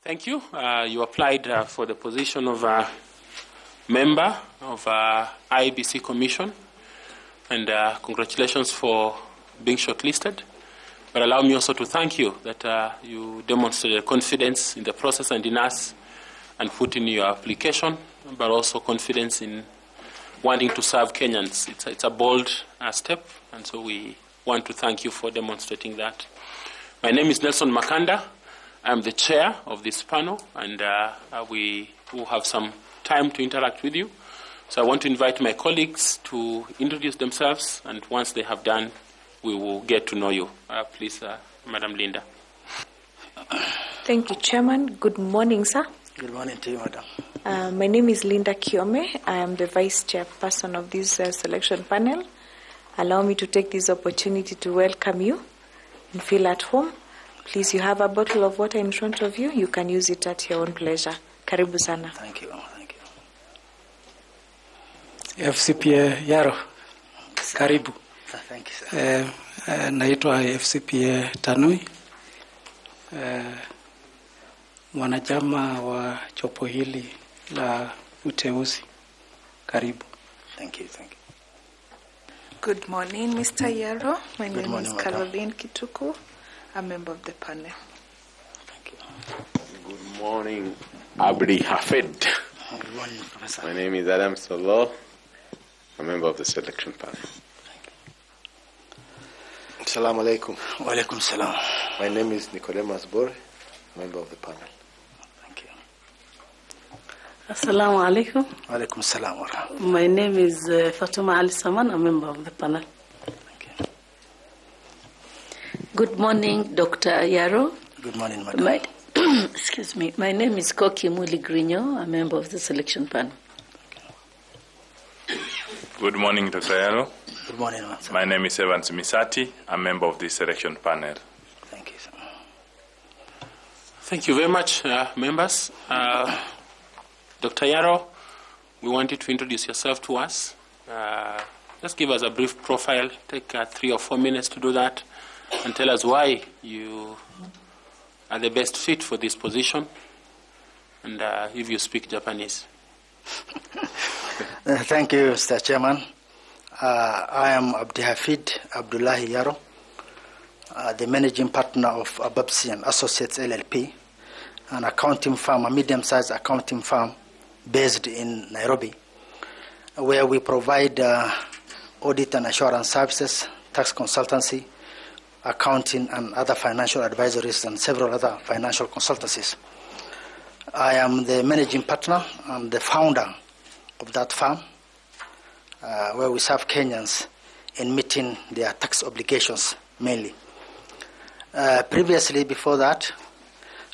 Thank you. You applied for the position of a member of IEBC Commission, and congratulations for being shortlisted. But allow me also to thank you that you demonstrated confidence in the process and in us, and put in your application, but also confidence in wanting to serve Kenyans. It's a bold step, and so we want to thank you for demonstrating that. My name is Nelson Makanda. I'm the chair of this panel, and we will have some time to interact with you. So I want to invite my colleagues to introduce themselves, and once they have done, we will get to know you. Please, Madam Linda. Thank you, Chairman. Good morning, sir. Good morning to you, Madam. My name is Linda Kiome. I am the Vice Chairperson of this selection panel. Allow me to take this opportunity to welcome you and feel at home. Please, you have a bottle of water in front of you. You can use it at your own pleasure. Karibu sana. Thank you. Thank you. FCPA Yarow. Karibu. Thank you, sir. Naitwa FCPA Tanui. Mwanachama wa chopo hili la uteuzi. Karibu. Thank you. Thank you. Good morning, Mr. Yarow. My Good name morning, is Madam. Caroline Kituku, a member of the panel. Thank you. Good morning, Abdihafid. Good morning, Professor. My name is Adam Solo, a member of the selection panel. Assalamu alaikum. Wa alaikum salam. My name is Nicodemus Bore, member of the panel. Thank you. Assalamu alaikum. Wa alaikum salam wa rahmatullah. My name is Fatuma Ali Saman, a member of the panel. Thank you. Good morning, Dr. Yarow. Good morning, Madam. Excuse me. My name is Koki Muli Grigno, a member of the selection panel. Good morning, Dr. Yarow. Good morning, Madam. My name is Evans Misati, a member of the selection panel. Thank you, sir. Thank you very much, members. Dr. Yarow, we want you to introduce yourself to us. Just give us a brief profile. Take 3 or 4 minutes to do that, and tell us why you are the best fit for this position, and if you speak Japanese. Thank you, Mr. Chairman. I am Abdihafid Abdullahi Yarow, the managing partner of Ababsi and Associates LLP, an accounting firm, a medium-sized accounting firm based in Nairobi, where we provide audit and assurance services, tax consultancy, accounting, and other financial advisories, and several other financial consultancies. I am the managing partner and the founder of that firm, where we serve Kenyans in meeting their tax obligations mainly. Previously, before that,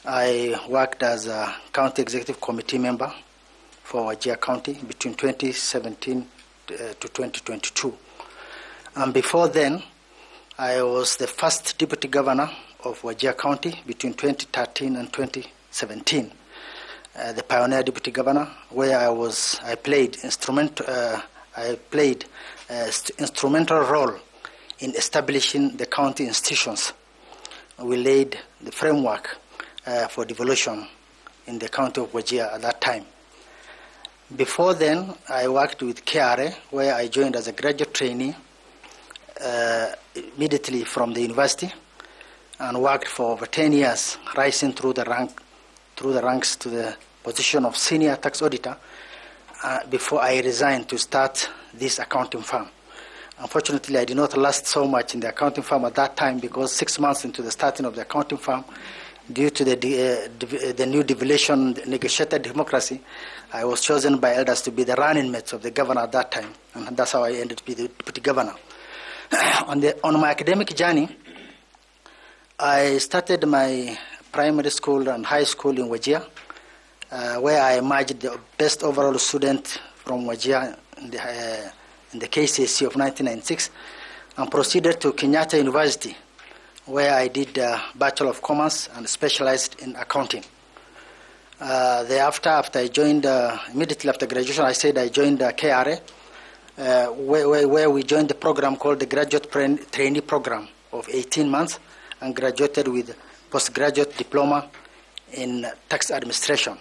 I worked as a county executive committee member for Wajir County between 2017 to 2022. And before then, I was the first deputy governor of Wajir County between 2013 and 2017. The pioneer deputy governor, where I played instrumental role in establishing the county institutions. We laid the framework for devolution in the county of Wajir at that time. Before then, I worked with KRA, where I joined as a graduate trainee immediately from the university, and worked for over 10 years, rising through the ranks to the position of senior tax auditor before I resigned to start this accounting firm. Unfortunately, I did not last so much in the accounting firm at that time, because 6 months into the starting of the accounting firm, due to the new devolution negotiated democracy, I was chosen by elders to be the running mate of the governor at that time, and that's how I ended up being the deputy governor. On my academic journey, I started my primary school and high school in Wajir, where I emerged the best overall student from Wajir in the KCSE of 1996, and proceeded to Kenyatta University, where I did Bachelor of Commerce and specialized in accounting. Thereafter, after I joined, immediately after graduation, I joined KRA, where we joined the program called the Graduate Trainee Program of 18 months, and graduated with postgraduate diploma in tax administration.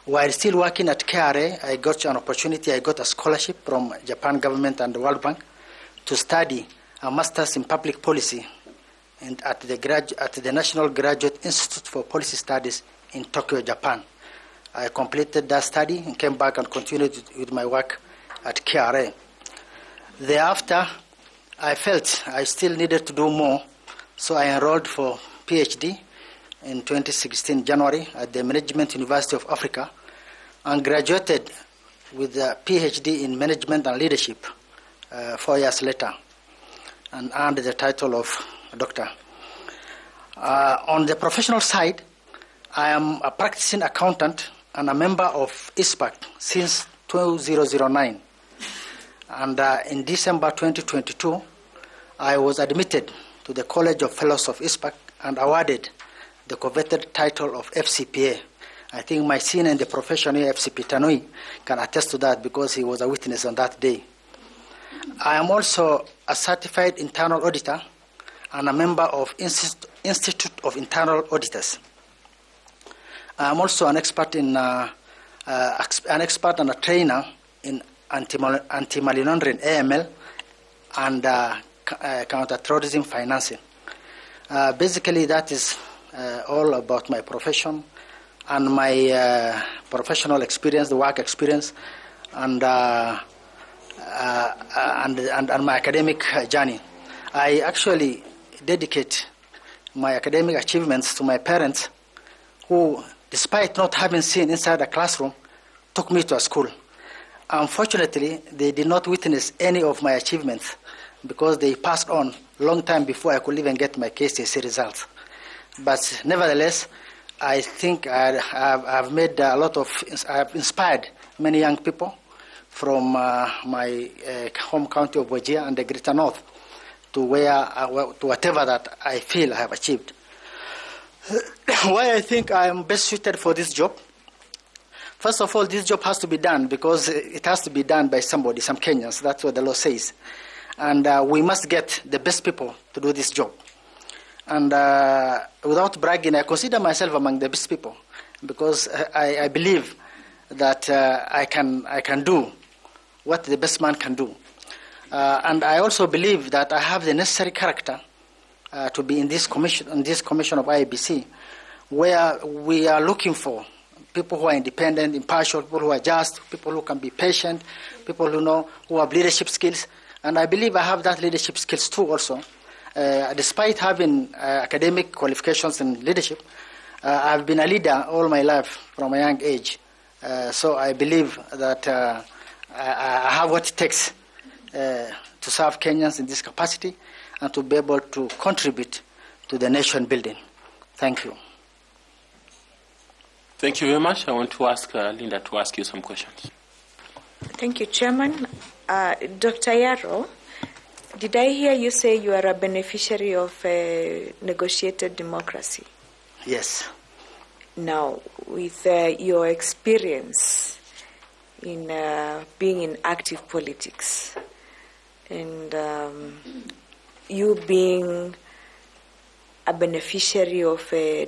While still working at KRA, I got an opportunity. I got a scholarship from Japan government and the World Bank to study a master's in public policy at the National Graduate Institute for Policy Studies in Tokyo, Japan. I completed that study and came back and continued with my work at KRA. Thereafter, I felt I still needed to do more, so I enrolled for PhD in 2016 January at the Management University of Africa and graduated with a PhD in Management and Leadership 4 years later and earned the title of doctor. On the professional side, I am a practicing accountant and a member of ISPAC since 2009. And in December 2022, I was admitted to the College of Fellows of ISPAC and awarded the coveted title of FCPA. I think my senior in the profession here, FCP Tanui, can attest to that because he was a witness on that day. I am also a certified internal auditor and a member of Institute of Internal Auditors. I am also an expert and a trainer in anti-money laundering (AML) and counter-terrorism financing. Basically, that is all about my profession and my professional experience, the work experience, and my academic journey. I actually dedicate my academic achievements to my parents, who, despite not having seen inside a classroom, took me to a school. Unfortunately, they did not witness any of my achievements because they passed on a long time before I could even get my KCSE results. But nevertheless, I think I've made a lot of, I've inspired many young people from my home county of Wajir and the Greater North to whatever that I feel I have achieved. Why I think I am best suited for this job? First of all, this job has to be done because it has to be done by somebody, some Kenyans. That's what the law says. And we must get the best people to do this job. And without bragging, I consider myself among the best people because I believe that I can do what the best man can do. And I also believe that I have the necessary character to be in this commission of IEBC, where we are looking for people who are independent, impartial, people who are just, people who can be patient, people who have leadership skills. And I believe I have that leadership skills too also. Despite having academic qualifications in leadership, I've been a leader all my life from a young age. So I believe that I have what it takes to serve Kenyans in this capacity and to be able to contribute to the nation building. Thank you. Thank you very much. I want to ask Linda to ask you some questions. Thank you, Chairman. Dr. Yarow, did I hear you say you are a beneficiary of negotiated democracy? Yes. Now, with your experience in being in active politics and you being a beneficiary of a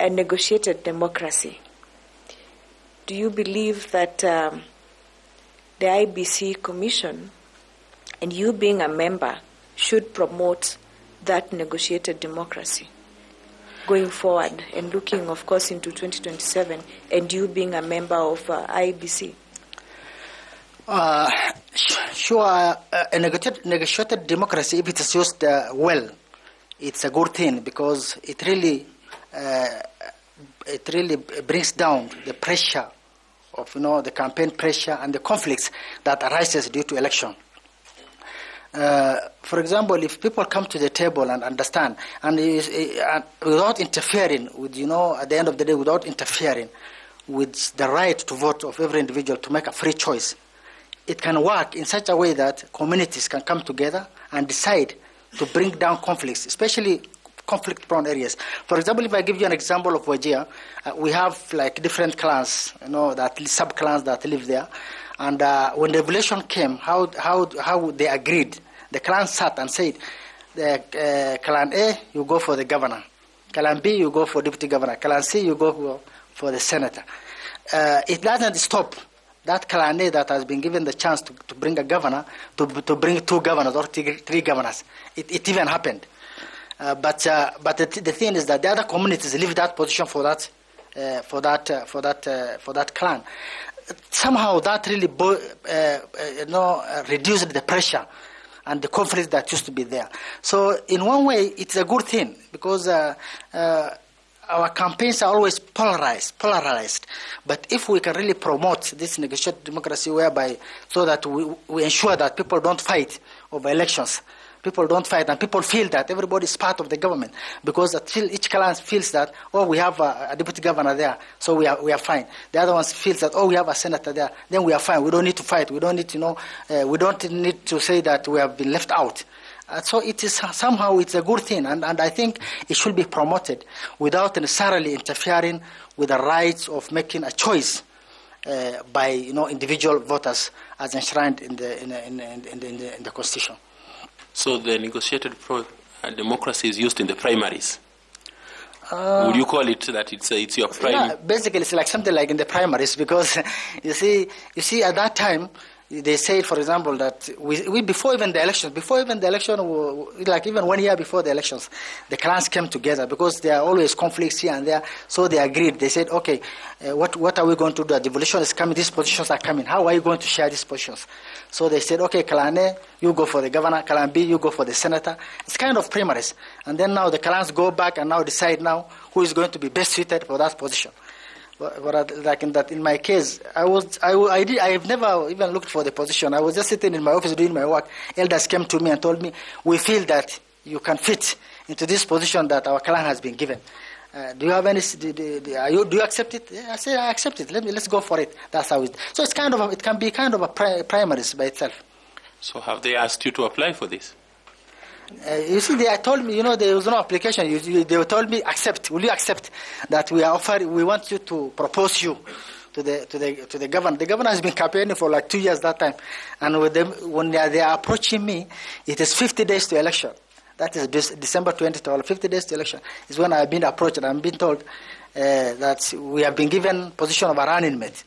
negotiated democracy, do you believe that the IEBC Commission and you being a member should promote that negotiated democracy going forward and looking, of course, into 2027 and you being a member of IEBC? Sure, a negotiated democracy, if it is used well, it's a good thing because it really brings down the pressure of the campaign pressure and the conflicts that arises due to election. For example, if people come to the table and understand, and without interfering with, at the end of the day, without interfering with the right to vote of every individual to make a free choice, it can work in such a way that communities can come together and decide to bring down conflicts, especially conflict-prone areas. For example, if I give you an example of Wajir, we have like different clans, that sub-clans that live there. And when the revolution came, how they agreed, the clan sat and said, Clan A, you go for the governor. Clan B, you go for deputy governor. Clan C, you go for the senator. It doesn't stop that Clan A that has been given the chance to bring a governor, to bring 2 governors or 3 governors. It even happened. But the thing is that the other communities leave that position for that clan. Somehow that really reduced the pressure and the conflict that used to be there. So in one way, it's a good thing because our campaigns are always polarized. But if we can really promote this negotiated democracy whereby so that we ensure that people don't fight over elections, people don't fight, and people feel that everybody is part of the government because each clan feels that, oh, we have a deputy governor there, so we are fine. The other ones feels that, oh, we have a senator there, then we are fine. We don't need to fight. We don't need to we don't need to say that we have been left out. So it is somehow it's a good thing, and I think it should be promoted without necessarily interfering with the rights of making a choice by individual voters as enshrined in the Constitution. So the negotiated democracy is used in the primaries. Would you call it that it's your primary? Yeah, basically it's like something like in the primaries because you see at that time they say, for example, that we before even the election, like even 1 year before the elections, the clans came together because there are always conflicts here and there. So they agreed. They said, okay, what are we going to do? The devolution is coming. These positions are coming. How are you going to share these positions? So they said, okay, Clan A, you go for the governor. Clan B, you go for the senator. It's kind of primaries. And then now the clans go back and now decide now who is going to be best suited for that position. Like in my case, I have never even looked for the position. I was just sitting in my office doing my work. Elders came to me and told me, we feel that you can fit into this position that our clan has been given. Do you have any? Do you accept it? I said I accept it. Let's go for it. That's how it. So it can be kind of a primaries by itself. So have they asked you to apply for this? You see, they told me, there was no application. They told me, accept. Will you accept that we want you to propose you to the governor? The governor has been campaigning for like 2 years that time, and when they are approaching me, it is 50 days to election. That is December 2012. 50 days to election is when I have been approached and I'm being told that we have been given position of a running mate,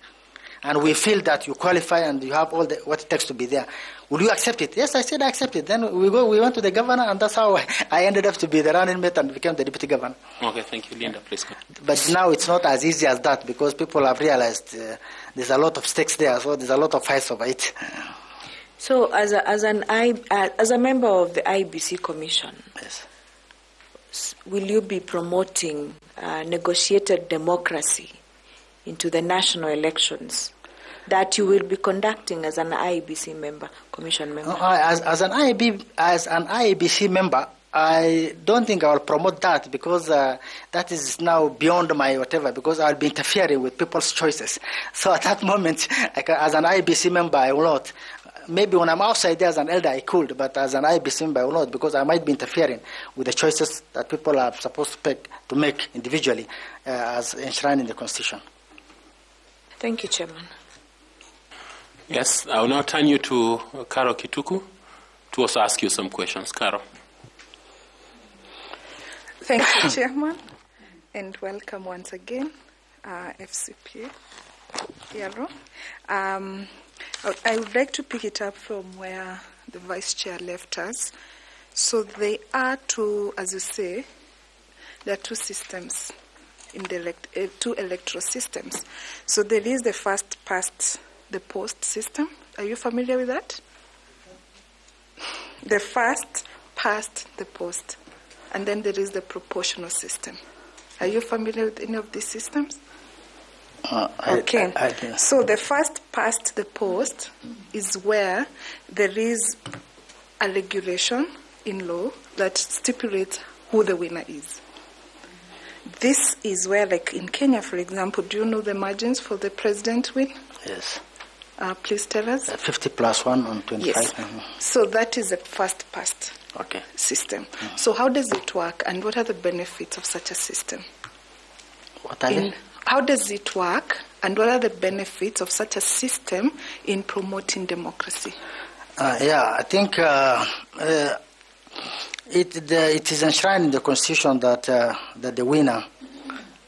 and we feel that you qualify and you have all what it takes to be there. Will you accept it? Yes, I said I accept it. Then we went to the governor, and that's how I ended up to be the running mate and became the deputy governor. Okay, thank you, Linda. Please go. But now it's not as easy as that because people have realized there's a lot of stakes there, so there's a lot of fights over it. So, as a member of the IEBC Commission, yes, will you be promoting negotiated democracy into the national elections that you will be conducting as an IEBC member, commission member? As an IEBC member, I don't think I will promote that because that is now beyond my whatever, because I'll be interfering with people's choices. So at that moment, as an IEBC member, I will not. Maybe when I'm outside there as an elder, I could, but as an IEBC member, I will not, because I might be interfering with the choices that people are supposed to make individually as enshrined in the Constitution. Thank you, Chairman. Yes, I will now turn you to Karo Kituku to also ask you some questions. Karo. Thank you, Chairman, and welcome once again, FCPA Yarow. I would like to pick it up from where the Vice Chair left us. So there are two, as you say, there are two systems in the two electoral systems. So there is the first past the post system. Are you familiar with that? The first past the post, and then there is the proportional system. Are you familiar with any of these systems? Okay. So the first past the post is where there is a regulation in law that stipulates who the winner is. This is where, like in Kenya, for example, do you know the margins for the president win? Yes. Please tell us. 50 plus 1 on 25. Yes. So that is a first past system. Mm-hmm. So how does it work, and what are the benefits of such a system? What are they? How does it work, and what are the benefits of such a system in promoting democracy? I think It is enshrined in the Constitution that the winner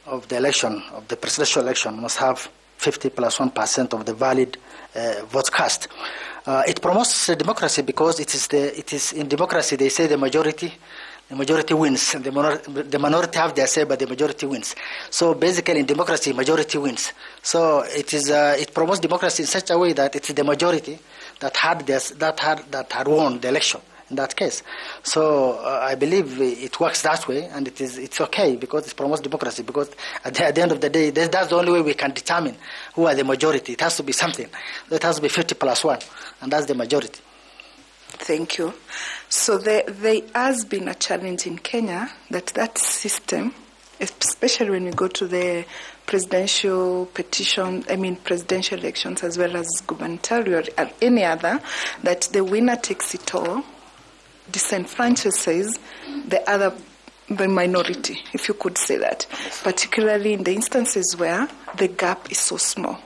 of the election, of the presidential election, must have 50 plus 1% of the valid votes cast. It promotes democracy because it is in democracy they say the majority wins. The minority have their say, but the majority wins. So basically, in democracy, majority wins. So it promotes democracy in such a way that it's the majority that had won the election in that case. So I believe it works that way, and it's okay because it promotes democracy. Because at the end of the day, that's the only way we can determine who are the majority. It has to be something. It has to be 50 plus 1, and that's the majority. Thank you. So there has been a challenge in Kenya that system, especially when we go to the presidential elections as well as gubernatorial or any other, that the winner takes it all, disenfranchises the minority, if you could say that, particularly in the instances where the gap is so small.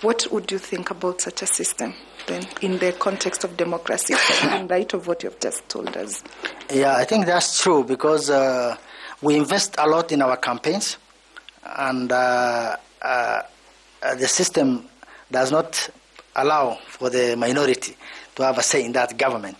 What would you think about such a system then in the context of democracy in light of what you've just told us? Yeah, I think that's true because we invest a lot in our campaigns, and the system does not allow for the minority to have a say in that government.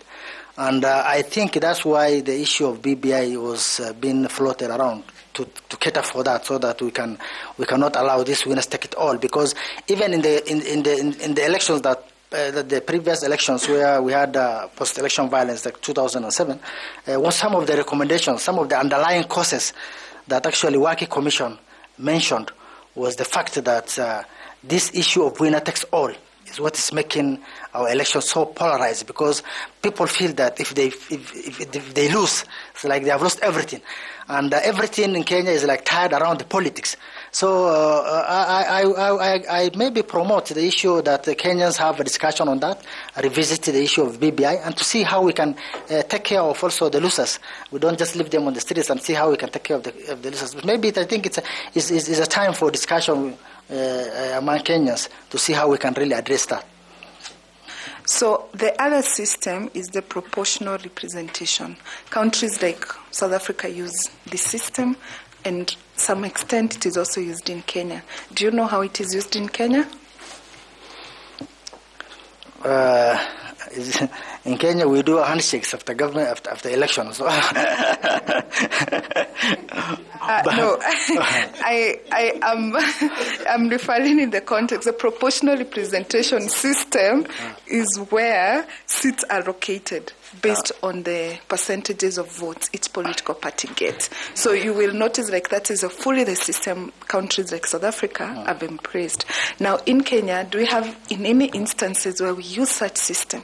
And I think that's why the issue of BBI was being floated around to cater for that, so that we cannot allow this winners take it all. Because even in the elections that the previous elections where we had post-election violence, like 2007, some of the recommendations, some of the underlying causes that actually Waki Commission mentioned was the fact that this issue of winner takes all is what is making our elections so polarized, because people feel that if they lose, it's like they have lost everything. And everything in Kenya is like tied around the politics. So I maybe promote the issue that the Kenyans have a discussion on that, revisit the issue of BBI, and to see how we can take care of also the losers. We don't just leave them on the streets, and see how we can take care of the losers. But maybe I think it's a time for discussion among Kenyans to see how we can really address that. So the other system is the proportional representation. Countries like South Africa use this system, and some extent it is also used in Kenya. Do you know how it is used in Kenya? In Kenya, we do handshakes after government after elections. No, I'm referring in the context. The proportional representation system is where seats are allocated based on the percentages of votes each political party gets. So you will notice like that is fully the system countries like South Africa have embraced. Now in Kenya, do we have in any instances where we use such system?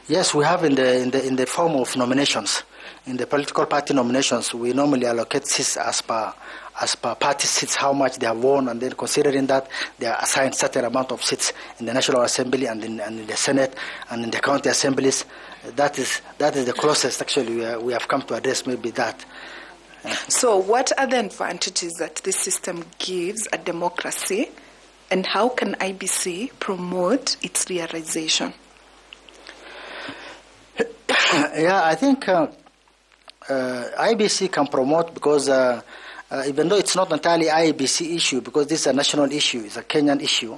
Yes, we have in the form of nominations. In the political party nominations, we normally allocate seats as per party seats, how much they have won, and then considering that they are assigned certain amount of seats in the National Assembly and in the Senate and in the county assemblies. That is the closest actually we have come to address maybe that. So what are the advantages that this system gives a democracy, and how can IBC promote its realization? Yeah, I think IEBC can promote because even though it's not entirely IEBC issue, because this is a national issue, it's a Kenyan issue,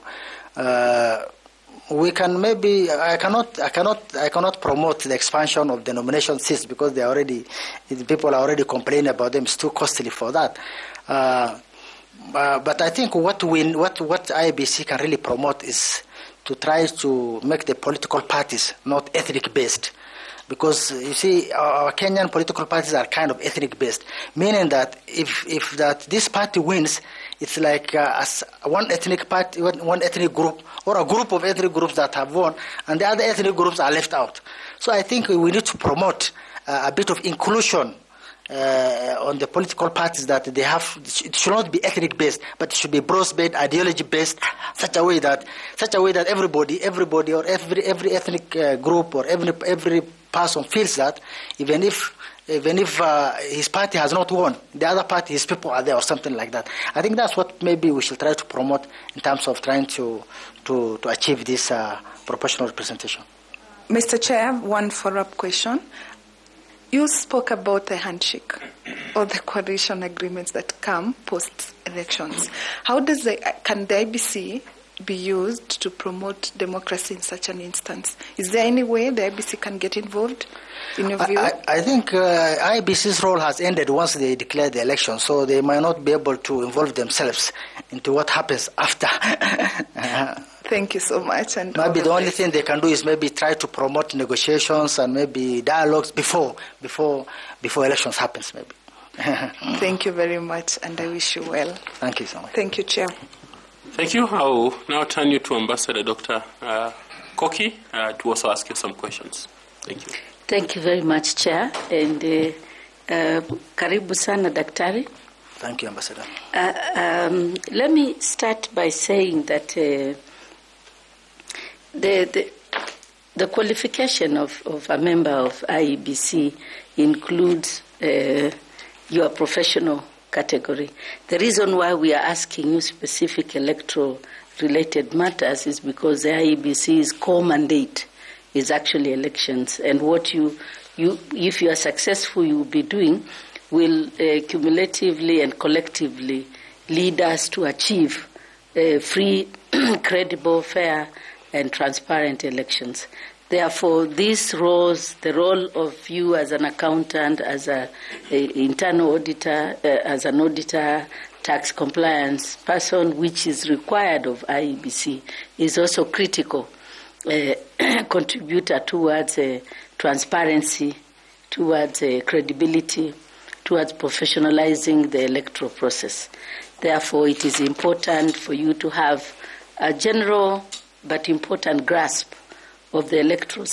we can maybe I cannot promote the expansion of the nomination seats because people are already complaining about them. It's too costly for that. But I think what IEBC can really promote is to try to make the political parties not ethnic based. Because you see, our Kenyan political parties are kind of ethnic based, meaning that if this party wins, it's like as one ethnic party, one ethnic group, or a group of ethnic groups that have won, and the other ethnic groups are left out. So I think we need to promote a bit of inclusion on the political parties, that they have. It should not be ethnic based, but it should be broad based, ideology based, such a way that everybody, or every ethnic group or every person feels that even if his party has not won, the other party, his people are there, or something like that. I think that's what maybe we should try to promote in terms of trying to achieve this proportional representation. Mr. Chair, one follow-up question. You spoke about the handshake or the coalition agreements that come post-elections. How can the IEBC be used to promote democracy in such an instance? Is there any way the IEBC can get involved, in your view? I think IEBC's role has ended once they declare the election, so they might not be able to involve themselves into what happens after. Thank you so much. And maybe the only thing they can do is maybe try to promote negotiations and maybe dialogues before elections happens, maybe. Thank you very much, and I wish you well. Thank you so much. Thank you, Chair. Thank you. I'll now turn you to Ambassador Dr. Koki to also ask you some questions. Thank you. Thank you very much, Chair. And karibu sana, Daktari. Thank you, Ambassador. Let me start by saying that the qualification of a member of IEBC includes your professional category. The reason why we are asking you specific electoral-related matters is because the IEBC's core mandate is actually elections, and what if you are successful, you will be doing will cumulatively and collectively lead us to achieve free, credible, fair, and transparent elections. Therefore, these roles, the role of you as an accountant, as an internal auditor, as an auditor, tax compliance person, which is required of IEBC, is also critical contributor towards transparency, towards credibility, towards professionalizing the electoral process. Therefore, it is important for you to have a general but important grasp of the electoral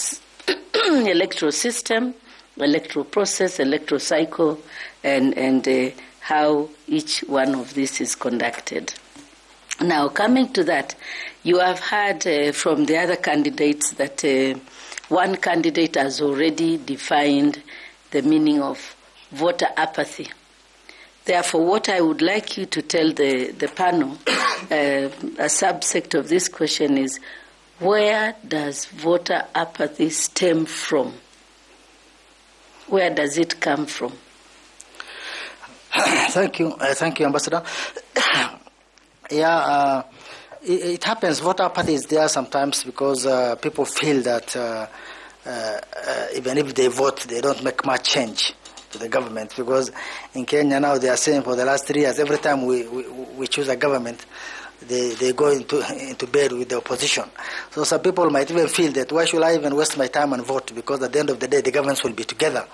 system, electoral process, electoral cycle, and how each one of these is conducted. Now, coming to that, you have heard from the other candidates that one candidate has already defined the meaning of voter apathy. Therefore, what I would like you to tell the panel, a subsect of this question is, where does voter apathy stem from? Where does it come from? Thank you, Ambassador. It happens. Voter apathy is there sometimes because people feel that even if they vote, they don't make much change to the government. Because in Kenya now they are saying for the last 3 years, every time we choose a government, they go into bed with the opposition. So some people might even feel that why should I even waste my time and vote, because at the end of the day the governments will be together.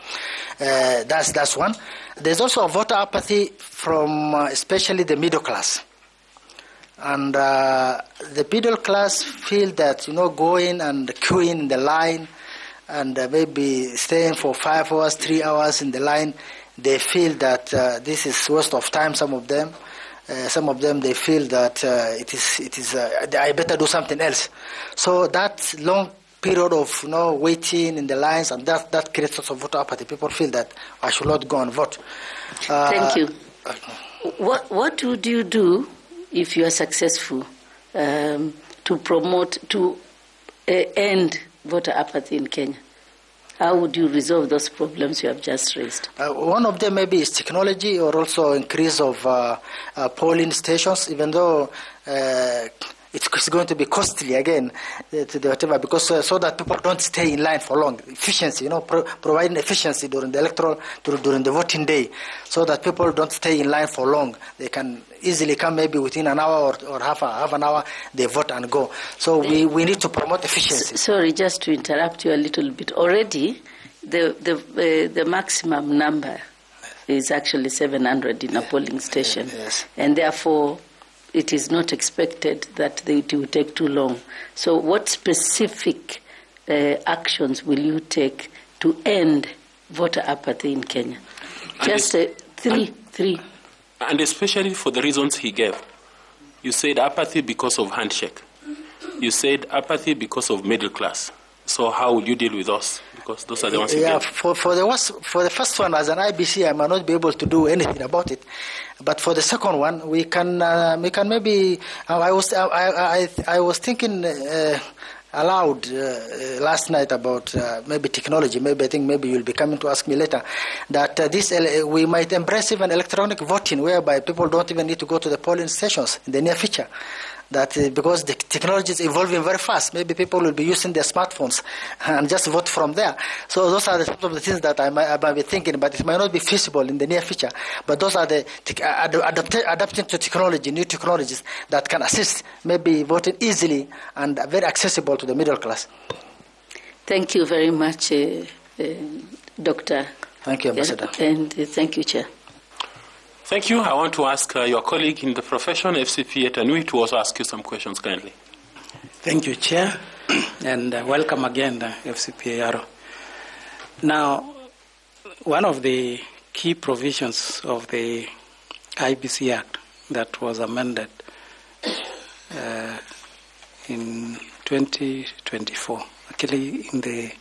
That's one. There's also a voter apathy from especially the middle class. And the middle class feel that, going and queuing in the line and maybe staying for 5 hours, 3 hours in the line, they feel that this is waste of time, some of them. Some of them, they feel that it is I better do something else. So that long period of waiting in the lines, and that creates lots of voter apathy. People feel that I should not go and vote. Thank you. What would you do if you are successful to promote, to end voter apathy in Kenya? How would you resolve those problems you have just raised? One of them maybe is technology, or also increase of polling stations, even though it's going to be costly again to the whatever, because so that people don't stay in line for long. Efficiency, providing efficiency during the voting day, so that people don't stay in line for long. They can easily come maybe within an hour or half an hour, they vote and go. So we need to promote efficiency. Sorry, just to interrupt you a little bit. Already, the maximum number is actually 700 in a polling station. Yes. And therefore, it is not expected that it will take too long. So what specific actions will you take to end voter apathy in Kenya? Just three. And especially for the reasons he gave. You said apathy because of handshake. You said apathy because of middle class. So how will you deal with those? Because those are the ones you gave. For the first one, as an IBC, I might not be able to do anything about it. But for the second one, we can maybe. I was thinking allowed last night about maybe technology. Maybe I think maybe you'll be coming to ask me later that we might embrace even electronic voting, whereby people don't even need to go to the polling stations in the near future. That because the technology is evolving very fast, maybe people will be using their smartphones and just vote from there. So those are some of the things that I might be thinking, but it might not be feasible in the near future. But those are the adapting to technology, new technologies that can assist maybe voting easily and very accessible to the middle class. Thank you very much, Dr. Thank you, Ambassador. And thank you, Chair. Thank you. I want to ask your colleague in the profession, FCPA Tanui, to also ask you some questions kindly. Thank you, Chair, and welcome again, FCPA Yarow. Now, one of the key provisions of the IEBC Act that was amended in 2024, actually in the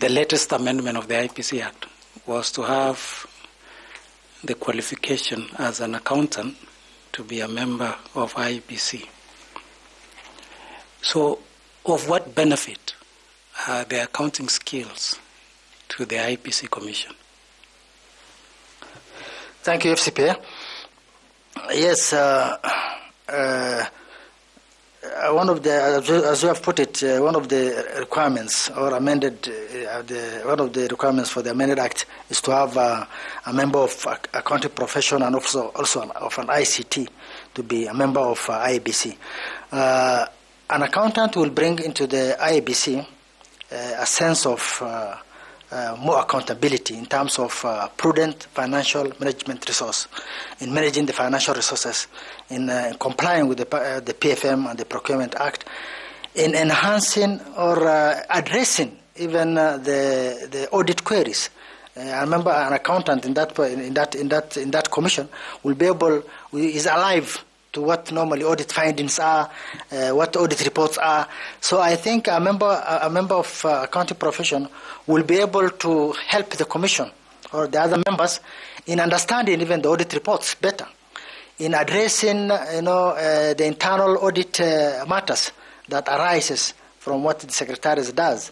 latest amendment of the IEBC Act, was to have the qualification as an accountant to be a member of IEBC. So, of what benefit are the accounting skills to the IEBC Commission? Thank you, FCPA. Yes, one of the, as you have put it, one of the requirements or amended, one of the requirements for the amended act is to have a member of accounting profession and also of an ICT to be a member of IEBC. An accountant will bring into the IEBC a sense of more accountability in terms of prudent financial management resource, in managing the financial resources, in complying with the PFM and the Procurement Act, in enhancing or addressing even the audit queries. I remember an accountant in that commission will be able, is alive to what normally audit findings are, what audit reports are. So I think a member of accounting profession will be able to help the commission or the other members in understanding even the audit reports better, in addressing the internal audit matters that arises from what the secretariat does.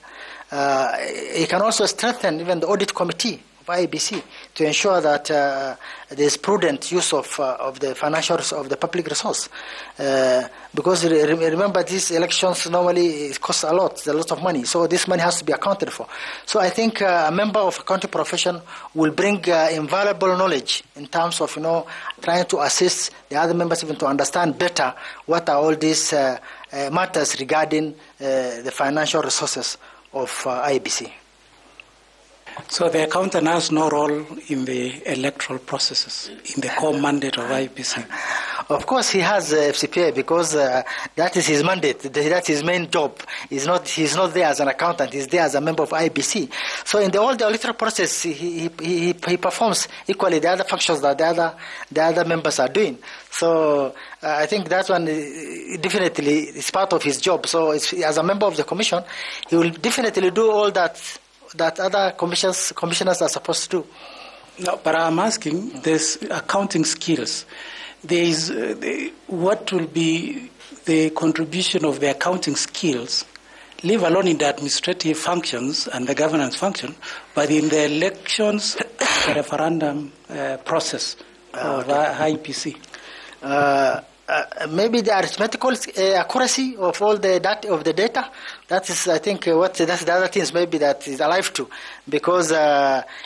It can also strengthen even the audit committee of IEBC to ensure that there is prudent use of the financial of the public resource, because remember these elections normally cost a lot of money, so this money has to be accounted for. So I think a member of accounting profession will bring invaluable knowledge in terms of trying to assist the other members even to understand better what are all these matters regarding the financial resources of IEBC. So the accountant has no role in the electoral processes, in the core mandate of IEBC? Of course he has FCPA, because that is his mandate, that's his main job. He's not there as an accountant, he's there as a member of IEBC. So in all the electoral process, he performs equally the other functions that the other members are doing. So I think that one definitely is part of his job. So as a member of the commission, he will definitely do all that other commissioners are supposed to do. No, but I'm asking, there's accounting skills. What will be the contribution of the accounting skills, leave alone in the administrative functions and the governance function, but in the elections, the referendum process of IEBC? Maybe the arithmetical accuracy of all the data. That is, I think, that's the other things maybe that is alive to, because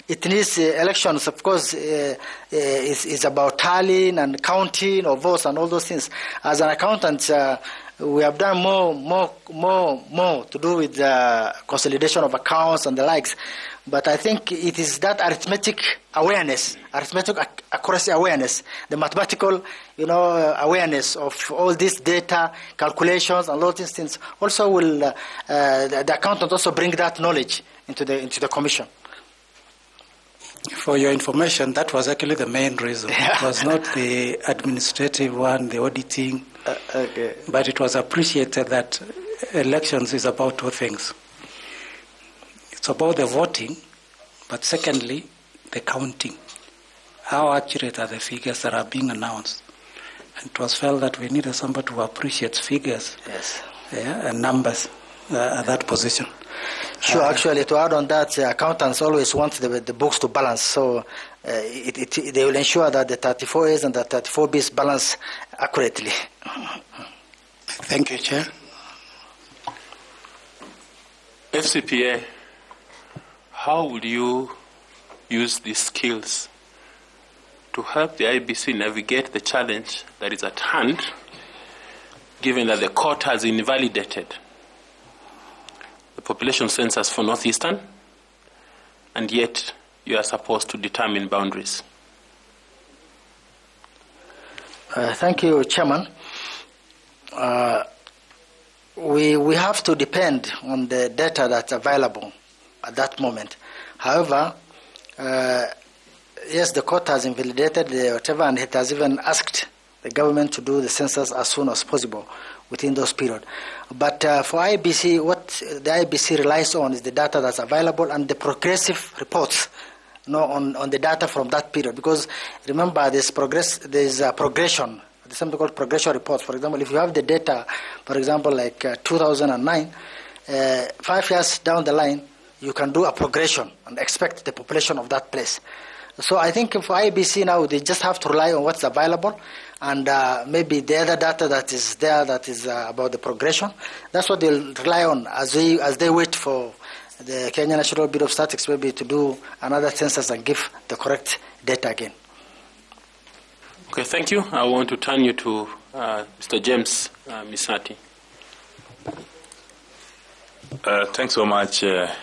it needs elections. Of course, is about tallying and counting of votes and all those things. As an accountant, we have done more to do with consolidation of accounts and the likes. But I think it is that arithmetic awareness, arithmetic accuracy awareness, the mathematical, awareness of all this data, calculations, and all these things. Also, will the accountant also bring that knowledge into the commission? For your information, that was actually the main reason. It was not the administrative one, the auditing. Okay. But it was appreciated that elections is about two things. It's about the voting, but secondly, the counting. How accurate are the figures that are being announced? And it was felt that we needed somebody who appreciates figures. Yes. and numbers at that position. Sure, actually, to add on that, accountants always want the books to balance, so they will ensure that the 34As and the 34Bs balance accurately. Thank you, Chair. FCPA, how will you use these skills to help the IEBC navigate the challenge that is at hand, given that the court has invalidated the population census for Northeastern, and yet you are supposed to determine boundaries? Thank you, Chairman. We have to depend on the data that's available at that moment. However, yes, the court has invalidated whatever, and it has even asked the government to do the census as soon as possible within those periods. But for IEBC, what the IEBC relies on is the data that's available and the progressive reports, on the data from that period. Because remember, there's progression. There's something called progression reports. For example, if you have the data, for example, like 2009, 5 years down the line, you can do a progression and expect the population of that place. So I think for IEBC now, they just have to rely on what's available, and maybe the other data that is there that is about the progression. That's what they'll rely on as they wait for the Kenya National Bureau of Statistics maybe to do another census and give the correct data again. Okay, thank you. I want to turn you to Mr. James Misati. Thanks so much, Dr.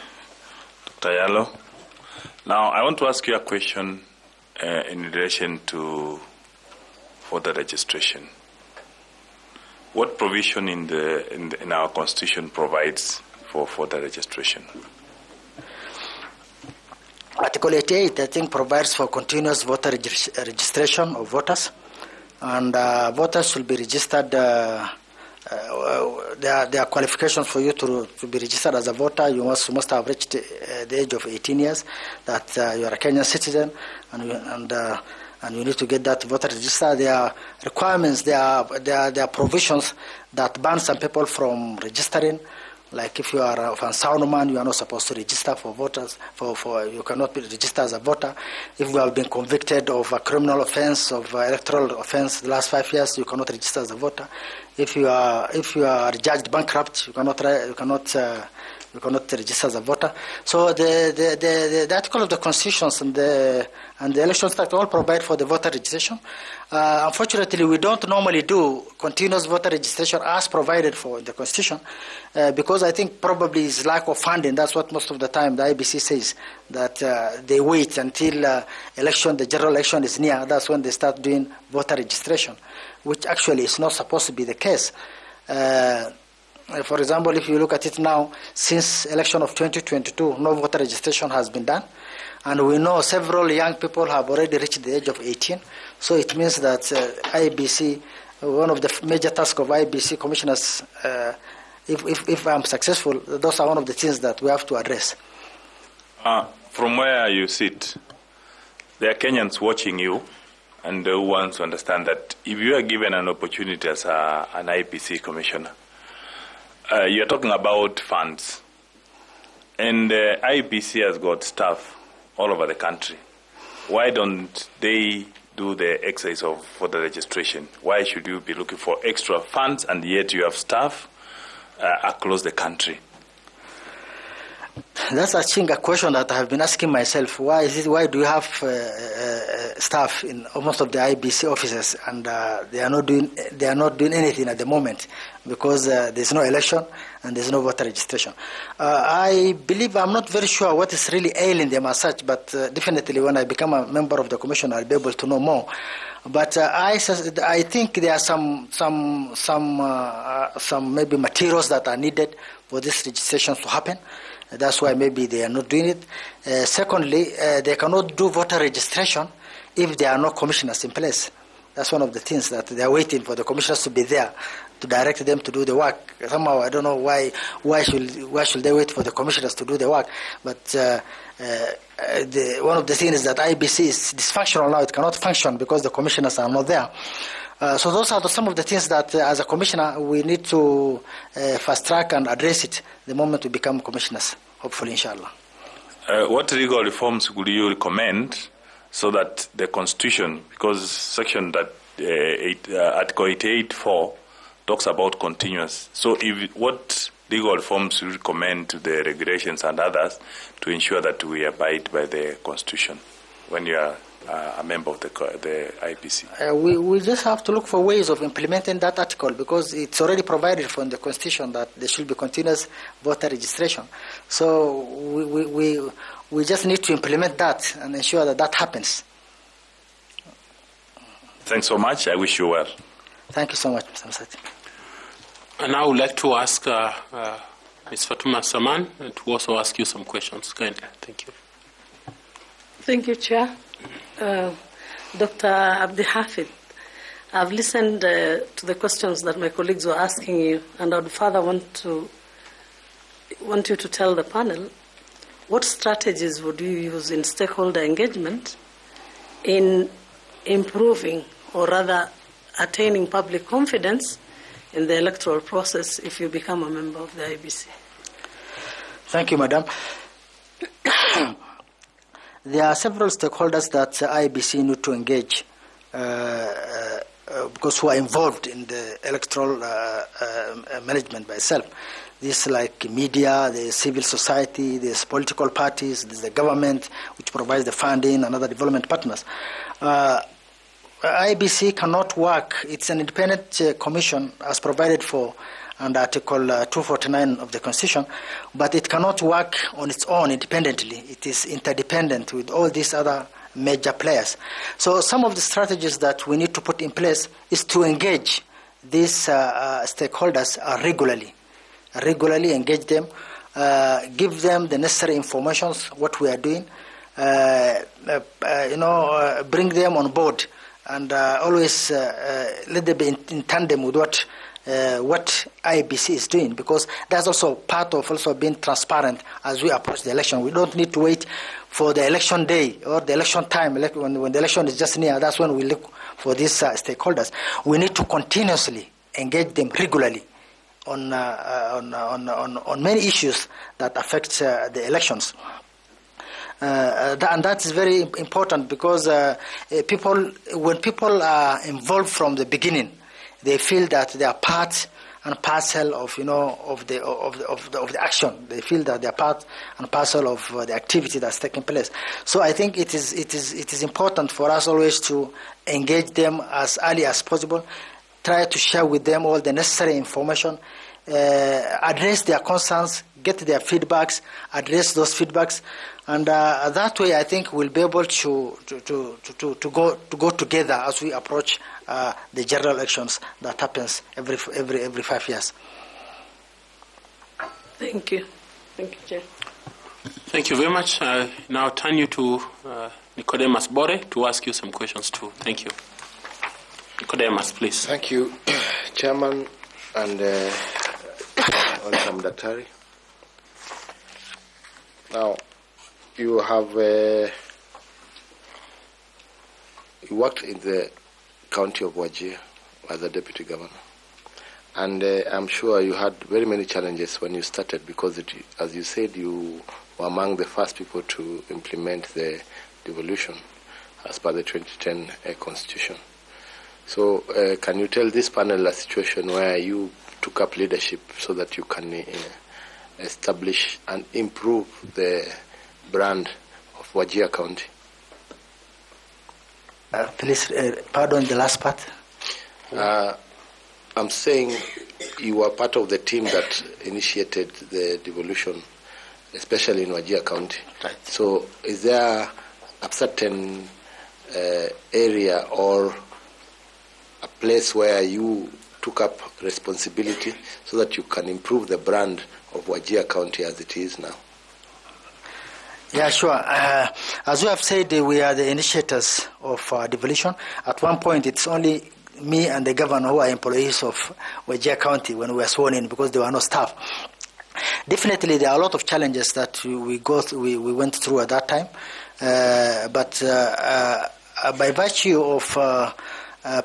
Yarow. Now, I want to ask you a question in relation to voter registration. What provision in our Constitution provides for voter registration? Article 88, I think, provides for continuous voter registration of voters, and voters will be registered. There are qualifications for you to be registered as a voter. You must have reached the age of 18 years, that you are a Kenyan citizen, and you need to get that voter register. There are requirements, there are provisions that ban some people from registering. Like if you are a unsound man, you are not supposed to register for voters. You cannot be registered as a voter. If you have been convicted of a criminal offense, of electoral offense, the last 5 years, you cannot register as a voter. If you are judged bankrupt, you cannot register as a voter. So the article of the constitutions and the elections act all provide for the voter registration. Unfortunately, we don't normally do continuous voter registration as provided for in the constitution, because I think probably it's lack of funding. That's what most of the time the IEBC says, that they wait until the general election is near. That's when they start doing voter registration, which actually is not supposed to be the case. For example, if you look at it now, since election of 2022, no voter registration has been done. And we know several young people have already reached the age of 18. So it means that IEBC, one of the major tasks of IEBC commissioners, if I'm successful, those are one of the things that we have to address. From where you sit, there are Kenyans watching you, and who want to understand that if you are given an opportunity as an IEBC commissioner, you're talking about funds, and IEBC has got staff all over the country. Why don't they do the exercise of voter registration? Why should you be looking for extra funds and yet you have staff across the country? That's, I think, a question that I have been asking myself. Why do you have staff in most of the IEBC offices, and they are not doing anything at the moment, because there's no election and there's no voter registration. I believe, I'm not very sure what is really ailing them as such, but definitely when I become a member of the commission, I'll be able to know more. But I think there are some maybe materials that are needed for this registration to happen. That's why maybe they are not doing it. Secondly, they cannot do voter registration if there are no commissioners in place. That's one of the things that they are waiting for the commissioners to be there to direct them to do the work. Somehow, I don't know why should they wait for the commissioners to do the work. But one of the things is that IEBC is dysfunctional now. It cannot function because the commissioners are not there. So those are some of the things that, as a commissioner, we need to fast track and address it the moment we become commissioners, hopefully, inshallah. What legal reforms would you recommend so that the Constitution, because section that Article 88.4 talks about continuous. So what legal reforms you recommend to the regulations and others to ensure that we abide by the Constitution when you are a member of the IEBC? We just have to look for ways of implementing that article, because it's already provided from the Constitution that there should be continuous voter registration. So we just need to implement that and ensure that that happens. Thanks so much. I wish you well. Thank you so much, Mr. Masati. And I would like to ask Ms. Fatuma Saman to also ask you some questions. Kindly. Thank you. Thank you, Chair. Dr. Abdihafid, I've listened to the questions that my colleagues were asking you, and I would further want you to tell the panel what strategies would you use in stakeholder engagement in improving, or rather attaining, public confidence in the electoral process if you become a member of the IEBC? Thank you, Madam. There are several stakeholders that IEBC need to engage because who are involved in the electoral management by itself. This like media, the civil society, there's political parties, there's the government, which provides the funding, and other development partners. IEBC cannot work. It's an independent commission as provided for under Article 249 of the Constitution, but it cannot work on its own independently. It is interdependent with all these other major players. So some of the strategies that we need to put in place is to engage these stakeholders regularly engage them, give them the necessary information, what we are doing, bring them on board, and always let them be in tandem with what IEBC is doing, because that's also part of also being transparent as we approach the election. We don't need to wait for the election day or the election time. When the election is just near, that's when we look for these stakeholders. We need to continuously engage them regularly on many issues that affect the elections. And that is very important, because when people are involved from the beginning, they feel that they are part and parcel of the action. They feel that they are part and parcel of the activity that's taking place. So I think it is important for us always to engage them as early as possible, try to share with them all the necessary information, address their concerns, get their feedbacks, address those feedbacks, and that way I think we'll be able to go together as we approach the general elections that happens every 5 years. Thank you. Thank you, Chair. Thank you very much. Now turn you to Nicodemus Bore to ask you some questions too. Thank you. Nicodemus, please. Thank you, Chairman, and welcome, Daktari. Now, you have you worked in the county of Wajir as a deputy governor, and I'm sure you had very many challenges when you started, because as you said, you were among the first people to implement the devolution as per the 2010 Constitution. So can you tell this panel a situation where you took up leadership so that you can establish and improve the brand of Wajir County? Please, pardon the last part. I'm saying you were part of the team that initiated the devolution, especially in Wajir County. Right. So is there a certain area or a place where you took up responsibility so that you can improve the brand of Wajir County as it is now? Yeah, sure. As you have said, we are the initiators of devolution. At one point, it's only me and the governor who are employees of Wajir County when we were sworn in, because there were no staff. Definitely, there are a lot of challenges that we went through at that time. But by virtue of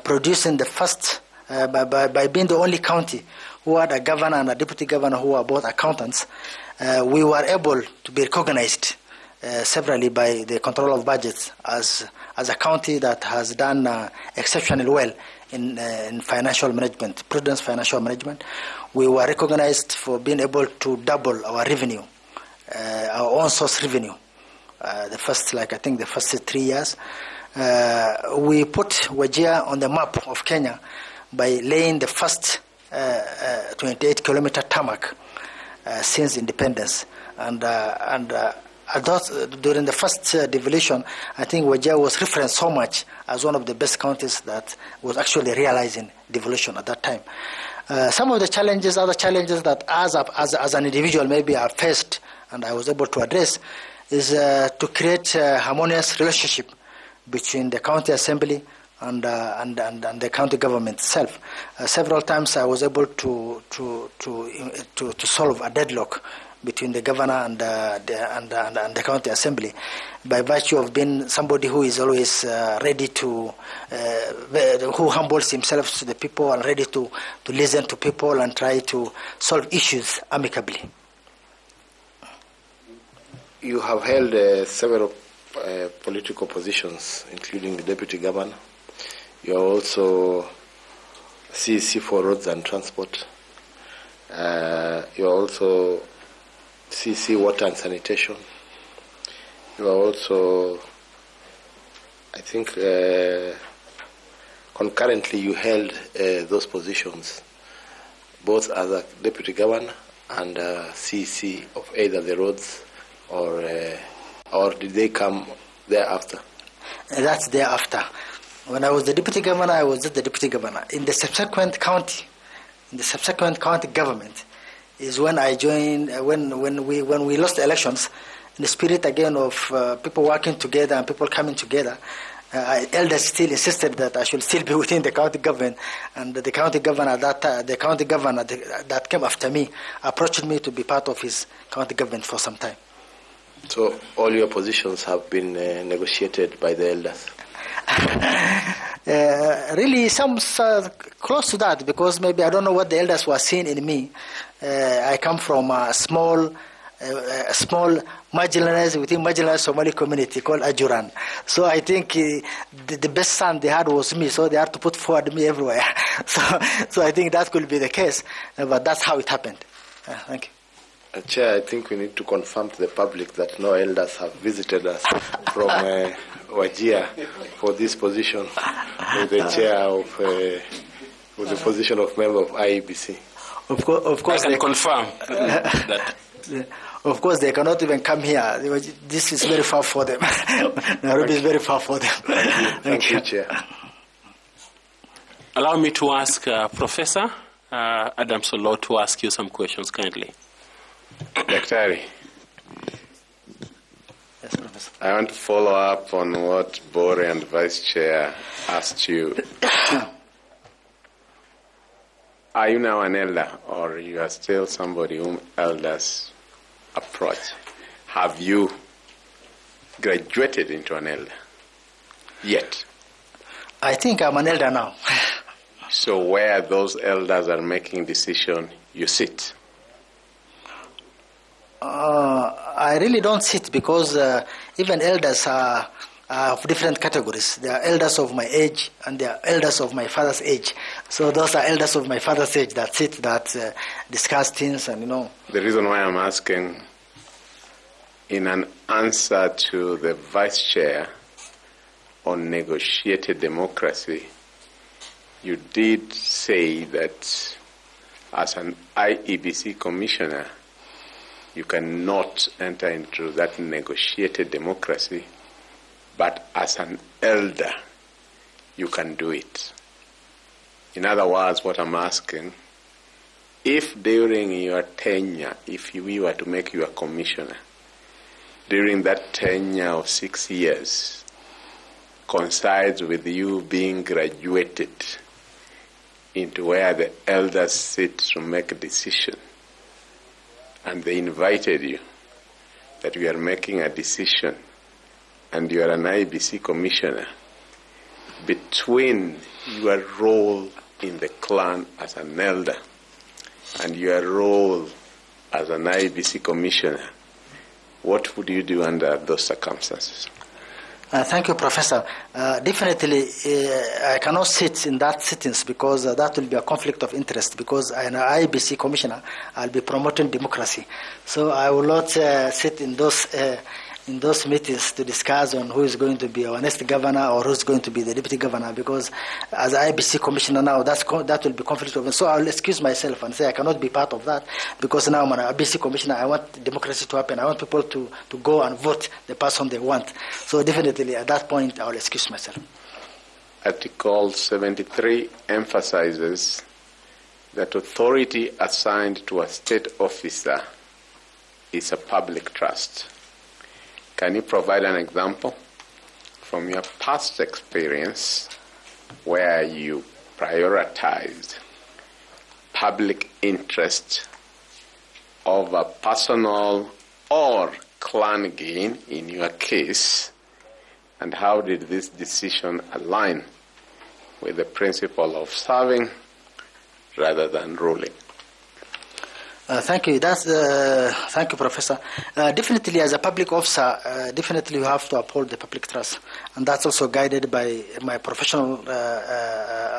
producing the first, by being the only county who had a governor and a deputy governor who are both accountants, we were able to be recognized severally by the Control of Budgets as a county that has done exceptionally well in financial management, prudence financial management. We were recognized for being able to double our revenue, our own source revenue. The first 3 years. We put Wajir on the map of Kenya by laying the first 28-kilometer tarmac since independence. And I thought during the first devolution, I think Wajir was referenced so much as one of the best counties that was actually realizing devolution at that time. Some of the challenges, other challenges that as an individual maybe I faced and I was able to address is to create a harmonious relationship between the county assembly and the county government itself. Several times I was able to solve a deadlock between the governor and the county assembly by virtue of being somebody who is always ready to, who humbles himself to the people and ready to listen to people and try to solve issues amicably. You have held several political positions, including the deputy governor. You are also CEC for roads and transport. You are also CEC water and sanitation. You are also, I think, concurrently you held those positions, both as a deputy governor and CEC of either the roads or did they come thereafter? That's thereafter. When I was the deputy governor, I was just the deputy governor. In the subsequent county government, is when I joined. When we lost the elections, in the spirit again of people working together and people coming together, elders still insisted that I should still be within the county government, and the county governor that came after me approached me to be part of his county government for some time. So all your positions have been negotiated by the elders? Really, some close to that, because maybe I don't know what the elders were seeing in me. I come from a small marginalized, within marginalized Somali community called Ajuran. So I think the best son they had was me, so they had to put forward me everywhere. So I think that could be the case, but that's how it happened. Thank you. Chair, I think we need to confirm to the public that no elders have visited us from Wajir for this position with the chair of with the position of member of IEBC. Of course, I can confirm that. Of course, they cannot even come here. This is very far for them. Nairobi is very far for them. Thank you, Chair. Allow me to ask Professor Adam Solo to ask you some questions kindly. Daktari, yes, Professor. I want to follow up on what Bore and Vice Chair asked you. Are you now an elder, or you are still somebody whom elders approach? Have you graduated into an elder yet? I think I'm an elder now. So where those elders are making decisions, you sit? I really don't sit, because even elders are of different categories. There are elders of my age and there are elders of my father's age. So those are elders of my father's age that sit, that discuss things and, The reason why I'm asking, in an answer to the Vice Chair on negotiated democracy, you did say that as an IEBC commissioner, you cannot enter into that negotiated democracy, but as an elder, you can do it. In other words, what I'm asking, if during your tenure, if we were to make you a commissioner, during that tenure of 6 years, coincides with you being graduated into where the elders sit to make a decision, and they invited you that you are making a decision and you are an IEBC commissioner, between your role in the clan as an elder and your role as an IEBC commissioner, what would you do under those circumstances? Thank you, Professor. Definitely, I cannot sit in that sittings because that will be a conflict of interest, because I'm an IEBC commissioner. I'll be promoting democracy. So I will not sit in those meetings to discuss on who is going to be our next governor or who is going to be the deputy governor, because as an IEBC commissioner now, that will be conflict of interest. So I'll excuse myself and say I cannot be part of that, because now I'm an IEBC commissioner. I want democracy to happen. I want people to go and vote the person they want. So definitely at that point, I will excuse myself. Article 73 emphasizes that authority assigned to a state officer is a public trust. Can you provide an example from your past experience where you prioritized public interest over personal or clan gain in your case, and how did this decision align with the principle of serving rather than ruling? Thank you. Thank you, Professor. Definitely, as a public officer, definitely you have to uphold the public trust, and that's also guided by my professional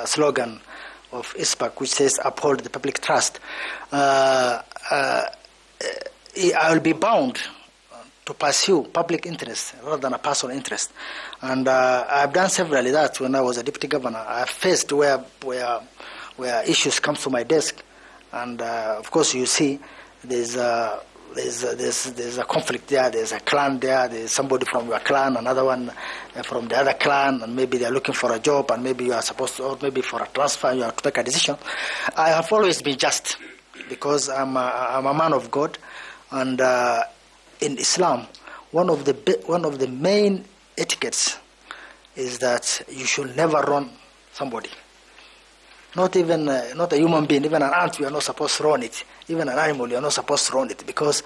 slogan of ISPAC, which says "Uphold the public trust." I will be bound to pursue public interest rather than a personal interest, and I've done severally that. When I was a deputy governor, I faced where issues come to my desk. And of course, you see, there's a conflict there. There's a clan there. There's somebody from your clan, another one from the other clan, and maybe they're looking for a job, and maybe you are supposed to, or maybe for a transfer, you have to make a decision. I have always been just, because I'm a man of God, and in Islam, one of the main etiquettes is that you should never wrong somebody. Not a human being, even an ant, you are not supposed to wrong it. Even an animal, you are not supposed to wrong it, because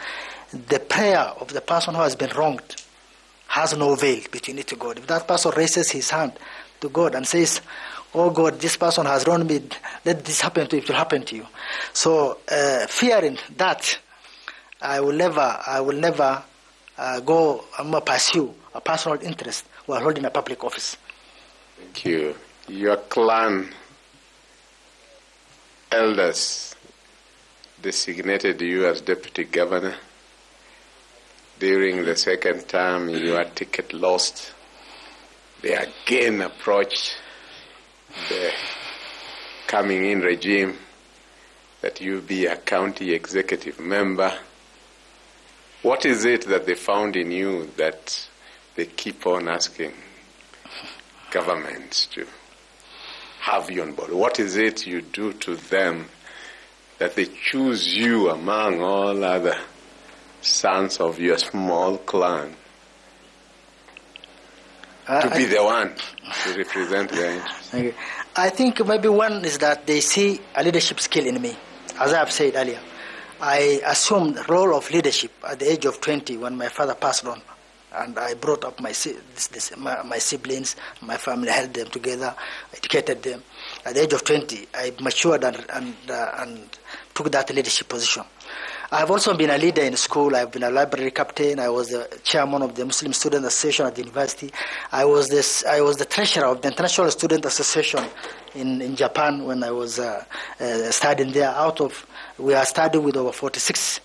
the prayer of the person who has been wronged has no veil between it to God. If that person raises his hand to God and says, "Oh God, this person has wronged me, let this happen to you, it will happen to you." So, fearing that, I will never go and pursue a personal interest while holding a public office. Thank you. Your clan elders designated you as deputy governor. During the second term, your ticket lost. They again approached the coming in regime that you be a county executive member. What is it that they found in you that they keep on asking governments to have you on board? What is it you do to them that they choose you among all other sons of your small clan to be the one to represent their interests? Okay. I think maybe one is that they see a leadership skill in me. As I have said earlier, I assumed the role of leadership at the age of 20 when my father passed on. And I brought up my siblings, my family, held them together, educated them. At the age of 20, I matured and took that leadership position. I've also been a leader in school. I've been a library captain. I was the chairman of the Muslim Student Association at the university. I was the treasurer of the International Student Association in Japan when I was studying there. We are studying with over 46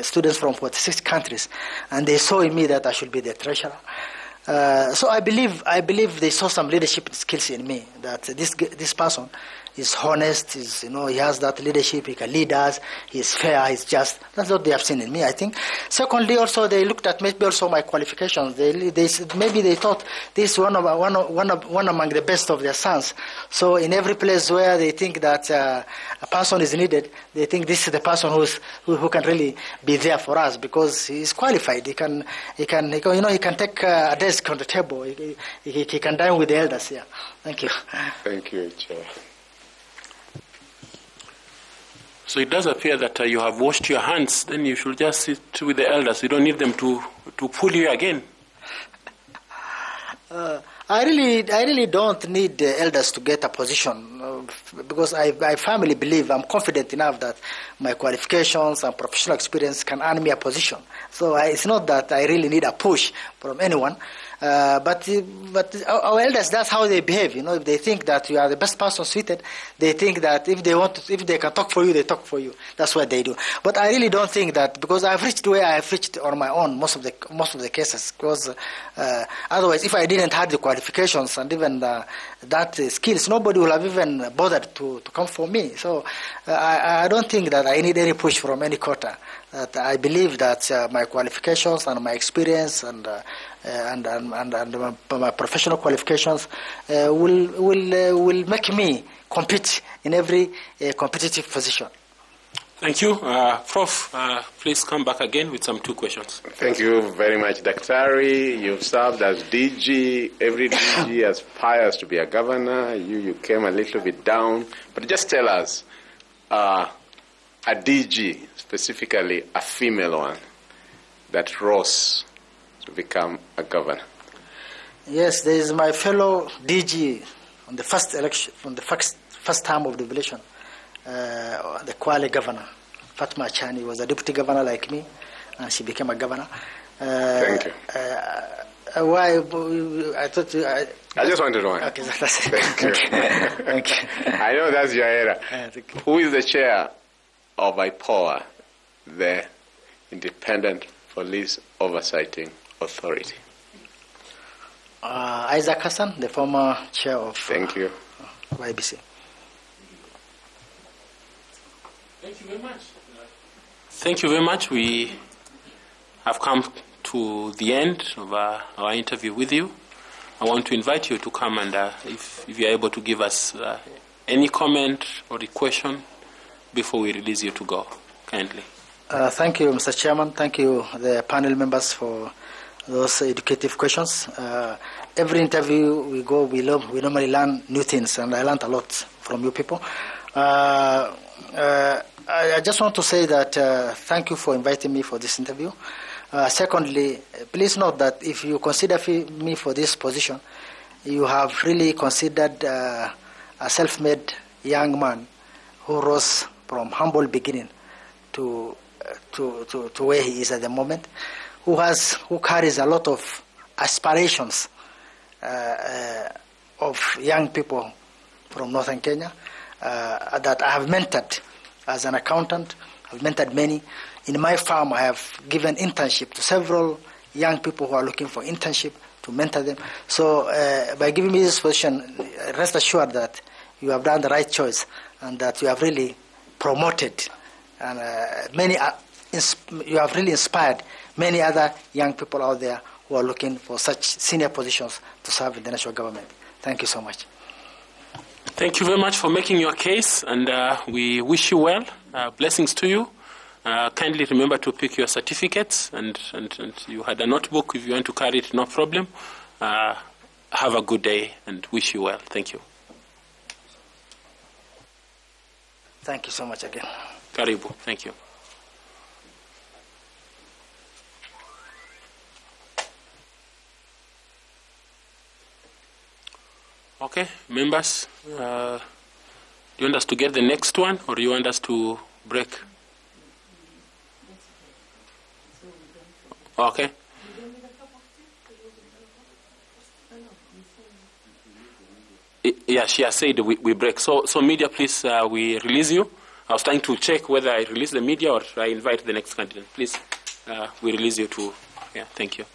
students from 46 countries, and they saw in me that I should be the treasurer. So I believe they saw some leadership skills in me, that this person is honest, he has that leadership, he can lead us, he's fair, he's just. That's what they have seen in me, I think. Secondly, also they looked at maybe also my qualifications. Maybe they thought this is one among the best of their sons. So in every place where they think that a person is needed, they think this is the person who can really be there for us, because he is qualified. He can take a desk on the table. He can dine with the elders here. Thank you. Thank you, Chair. So it does appear that you have washed your hands. Then you should just sit with the elders. You don't need them to pull you again. I really don't need the elders to get a position because I firmly believe, I'm confident enough that my qualifications and professional experience can earn me a position. So it's not that I really need a push from anyone. But our elders, that's how they behave. You know, if they think that you are the best person suited, they think that if they can talk for you, they talk for you. That's what they do. But I really don't think that, because I've reached where I've reached on my own most of the cases. Because otherwise, if I didn't have the qualifications and even that skills, nobody would have even bothered to come for me. So I don't think that I need any push from any quarter. That I believe that my qualifications and my experience and my professional qualifications will make me compete in every competitive position. Thank you. Prof, please come back again with some 2 questions. Thank you very much, Daktari. You've served as DG. Every DG aspires to be a governor. You came a little bit down. But just tell us, a DG, specifically a female one, that rose to become a governor. Yes, there is my fellow DG on the first election, from the first term of the election, the Kwale governor, Fatma Chani, was a deputy governor like me, and she became a governor. Thank you. Why? I thought I just wanted to know. Okay, that's it. Thank you. Thank you. I know that's your era. Who is the chair of IPOA, the Independent Police Oversighting Authority? Isaac Hassan, the former chair of Thank you. IEBC. Thank you very much. Thank you very much. We have come to the end of our interview with you. I want to invite you to come and, if you're able to give us any comment or a question before we release you to go, kindly. Thank you, Mr. Chairman. Thank you, the panel members, for those educative questions. Every interview we go, we normally learn new things, and I learned a lot from you people. I just want to say that thank you for inviting me for this interview. Secondly, please note that if you consider me for this position, you have really considered a self-made young man who rose from humble beginning to where he is at the moment, who carries a lot of aspirations of young people from northern Kenya that I have mentored as an accountant. I've mentored many. In my farm, I have given internship to several young people who are looking for internship, to mentor them. So by giving me this position, rest assured that you have done the right choice and that you have really promoted and you have really inspired many other young people out there who are looking for such senior positions to serve in the national government. Thank you so much. Thank you very much for making your case, and we wish you well. Blessings to you. Kindly remember to pick your certificates, and you had a notebook. If you want to carry it, no problem. Have a good day, and wish you well. Thank you. Thank you so much again. Karibu. Thank you. Okay, members, do you want us to get the next one, or do you want us to break? Okay. Yeah, she has said we break. So media, please, we release you. I was trying to check whether I release the media or I invite the next candidate. Please, we release you to, yeah, thank you.